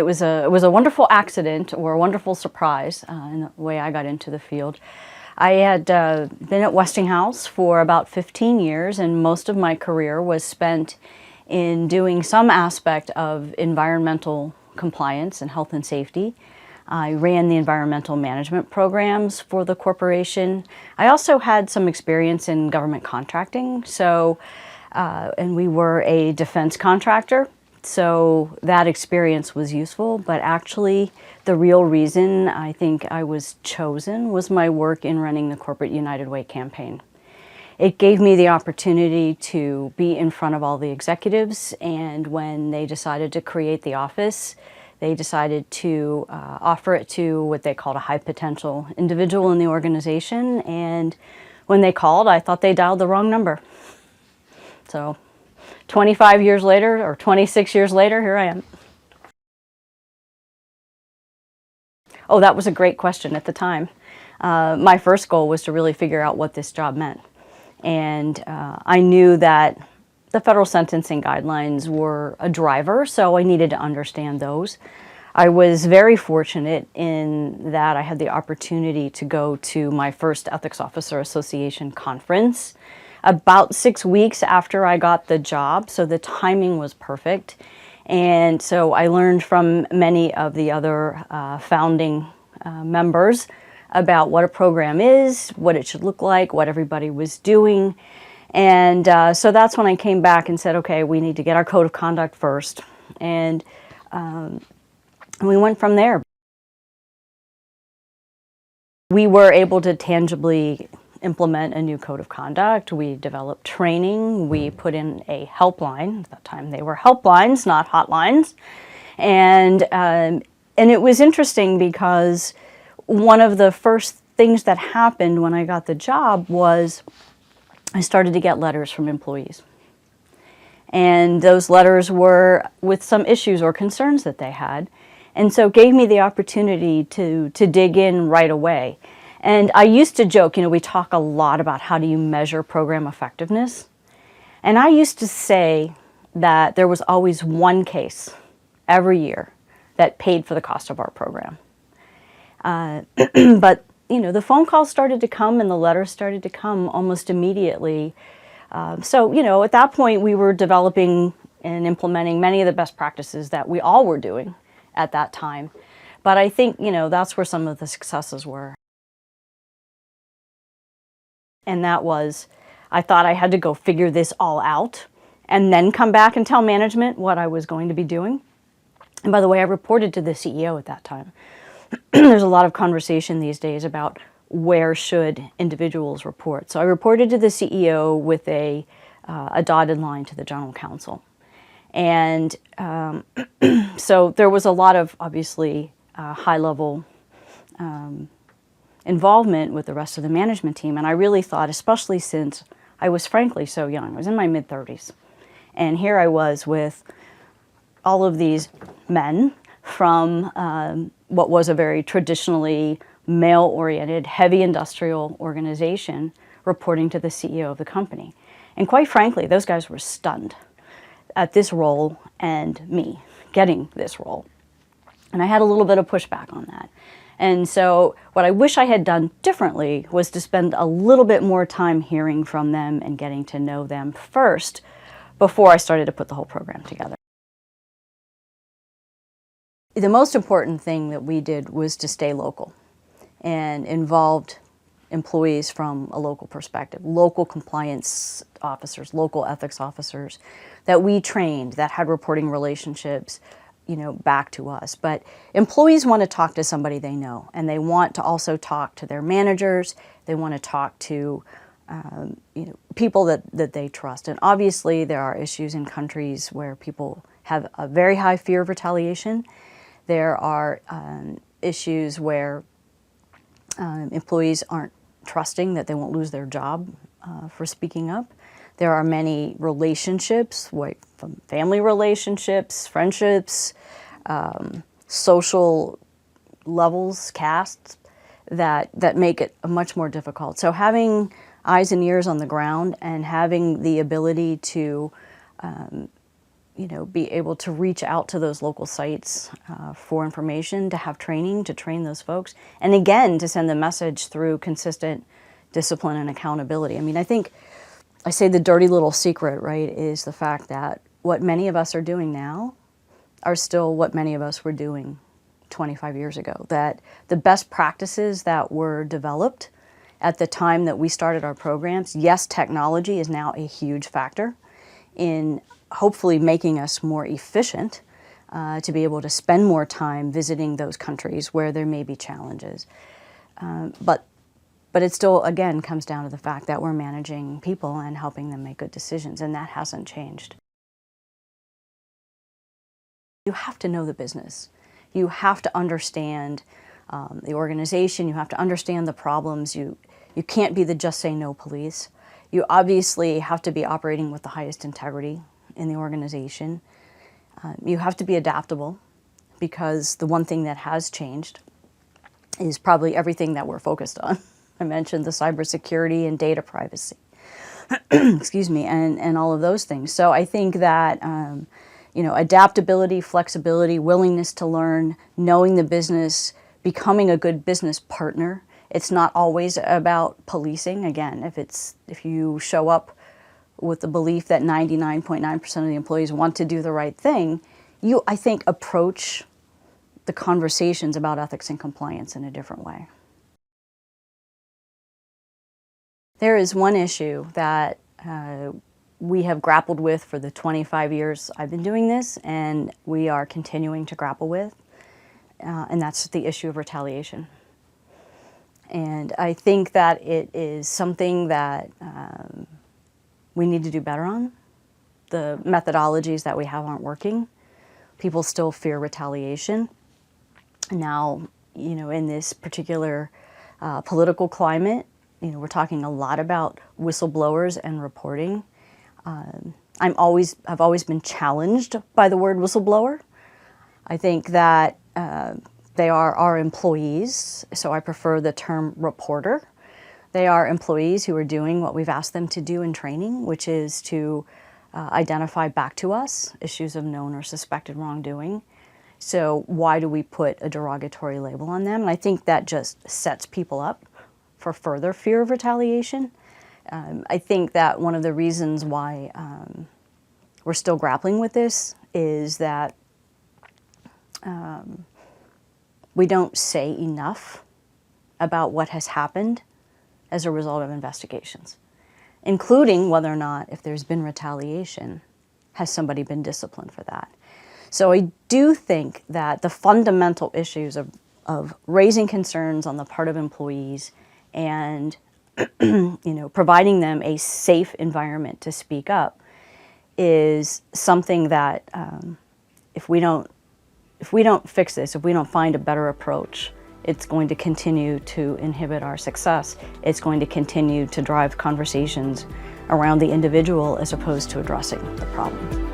It was a wonderful accident, or a wonderful surprise in the way I got into the field. I had been at Westinghouse for about 15 years, and most of my career was spent in doing some aspect of environmental compliance and health and safety. I ran the environmental management programs for the corporation. I also had some experience in government contracting, and we were a defense contractor. So that experience was useful, but actually the real reason I think I was chosen was my work in running the corporate United Way campaign. It gave me the opportunity to be in front of all the executives, and when they decided to create the office, they decided to offer it to what they called a high potential individual in the organization, and when they called, I thought they dialed the wrong number. So 25 years later, or 26 years later, here I am. Oh, that was a great question at the time. My first goal was to really figure out what this job meant. And I knew that the federal sentencing guidelines were a driver, so I needed to understand those. I was very fortunate in that I had the opportunity to go to my first Ethics Officer Association conference about 6 weeks after I got the job, so the timing was perfect. And so I learned from many of the other founding members about what a program is, what it should look like, what everybody was doing. And so that's when I came back and said, okay, we need to get our code of conduct first. And we went from there. We were able to tangibly implement a new code of conduct. We developed training. We put in a helpline. At that time they were helplines, not hotlines. And it was interesting because one of the first things that happened when I got the job was I started to get letters from employees. And those letters were with some issues or concerns that they had. And so it gave me the opportunity to dig in right away. And I used to joke, you know, we talk a lot about how do you measure program effectiveness. And I used to say that there was always one case every year that paid for the cost of our program. But, you know, the phone calls started to come and the letters started to come almost immediately. So, you know, at that point we were developing and implementing many of the best practices that we all were doing at that time. But I think, you know, that's where some of the successes were. And that was, I thought I had to go figure this all out and then come back and tell management what I was going to be doing. And by the way, I reported to the CEO at that time. There's a lot of conversation these days about where should individuals report. So I reported to the CEO with a dotted line to the general counsel. And so there was a lot of, obviously, high-level involvement with the rest of the management team. And I really thought, especially since I was frankly so young, I was in my mid-30s, and here I was with all of these men from what was a very traditionally male-oriented, heavy industrial organization reporting to the CEO of the company. And quite frankly, those guys were stunned at this role and me getting this role. And I had a little bit of pushback on that. And so what I wish I had done differently was to spend a little bit more time hearing from them and getting to know them first before I started to put the whole program together. The most important thing that we did was to stay local and involved employees from a local perspective, local compliance officers, local ethics officers that we trained that had reporting relationships, you know, back to us. But employees want to talk to somebody they know, and they want to also talk to their managers. They want to talk to you know, people that they trust. And obviously there are issues in countries where people have a very high fear of retaliation. There are issues where employees aren't trusting that they won't lose their job for speaking up. There are many relationships, like from family relationships, friendships, social levels, castes, that make it much more difficult. So having eyes and ears on the ground and having the ability to you be able to reach out to those local sites for information, to have training, to train those folks, and again, to send the message through consistent discipline and accountability. I mean, I think I say the dirty little secret, right, is the fact that what many of us are doing now are still what many of us were doing 25 years ago. That the best practices that were developed at the time that we started our programs, yes, technology is now a huge factor in hopefully making us more efficient to be able to spend more time visiting those countries where there may be challenges. But it still, again, comes down to the fact that we're managing people and helping them make good decisions, and that hasn't changed. You have to know the business. You have to understand the organization. You have to understand the problems. You can't be the just say no police. You obviously have to be operating with the highest integrity in the organization. You have to be adaptable, because the one thing that has changed is probably everything that we're focused on. I mentioned the cybersecurity and data privacy, excuse me, and all of those things. So I think that adaptability, flexibility, willingness to learn, knowing the business, becoming a good business partner. It's not always about policing. Again, if you show up with the belief that 99.9% of the employees want to do the right thing, you, I think, approach the conversations about ethics and compliance in a different way. There is one issue that we have grappled with for the 25 years I've been doing this, and we are continuing to grapple with, and that's the issue of retaliation. And I think that it is something that we need to do better on. The methodologies that we have aren't working. People still fear retaliation. Now, in this particular political climate, we're talking a lot about whistleblowers and reporting. I've always been challenged by the word whistleblower. I think that they are our employees, so I prefer the term reporter. They are employees who are doing what we've asked them to do in training, which is to identify back to us issues of known or suspected wrongdoing. So why do we put a derogatory label on them? And I think that just sets people up for further fear of retaliation. I think that one of the reasons why we're still grappling with this is that we don't say enough about what has happened as a result of investigations, including whether or not, if there's been retaliation, has somebody been disciplined for that. So I do think that the fundamental issues of raising concerns on the part of employees and providing them a safe environment to speak up is something that if we don't fix this, if we don't find a better approach, it's going to continue to inhibit our success. It's going to continue to drive conversations around the individual as opposed to addressing the problem.